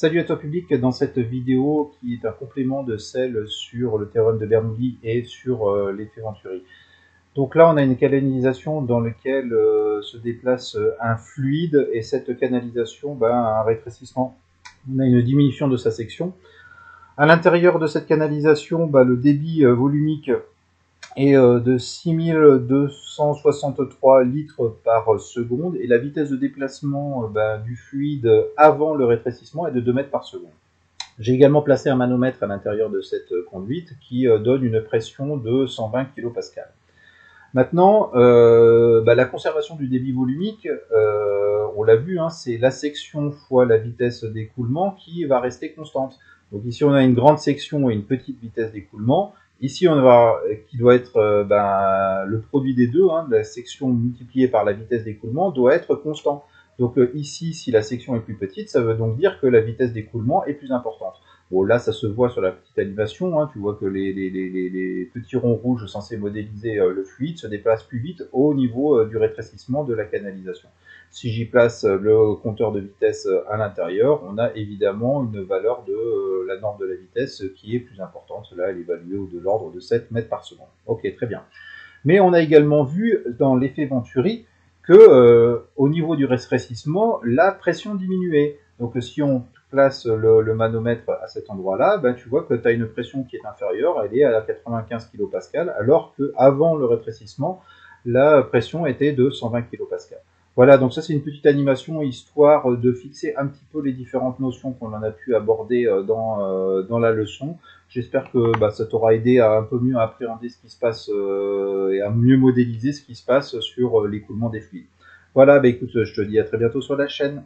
Salut à toi public, dans cette vidéo qui est un complément de celle sur le théorème de Bernoulli et sur l'effet Venturi. Donc là on a une canalisation dans laquelle se déplace un fluide et cette canalisation a un rétrécissement. On a une diminution de sa section. À l'intérieur de cette canalisation, le débit volumique est de 6263 litres par seconde et la vitesse de déplacement du fluide avant le rétrécissement est de 2 mètres par seconde. J'ai également placé un manomètre à l'intérieur de cette conduite qui donne une pression de 120 kPa. Maintenant, la conservation du débit volumique, on l'a vu, c'est la section fois la vitesse d'écoulement qui va rester constante. Donc ici on a une grande section et une petite vitesse d'écoulement. Ici on va qui doit être le produit des deux, la section multipliée par la vitesse d'écoulement doit être constant. Donc ici, si la section est plus petite, ça veut donc dire que la vitesse d'écoulement est plus importante. Bon, là, ça se voit sur la petite animation. Tu vois que les petits ronds rouges censés modéliser le fluide se déplacent plus vite au niveau du rétrécissement de la canalisation. Si j'y place le compteur de vitesse à l'intérieur, on a évidemment une valeur de la norme de la vitesse qui est plus importante. Là, elle est évaluée de l'ordre de 7 mètres par seconde. Ok, très bien. Mais on a également vu dans l'effet Venturi que au niveau du rétrécissement, la pression diminuait. Donc si on place le manomètre à cet endroit-là, tu vois que tu as une pression qui est inférieure, elle est à 95 kPa, alors qu'avant le rétrécissement, la pression était de 120 kPa. Voilà, donc ça c'est une petite animation histoire de fixer un petit peu les différentes notions qu'on en a pu aborder dans la leçon. J'espère que ça t'aura aidé à un peu mieux appréhender ce qui se passe et à mieux modéliser ce qui se passe sur l'écoulement des fluides. Voilà, écoute, je te dis à très bientôt sur la chaîne.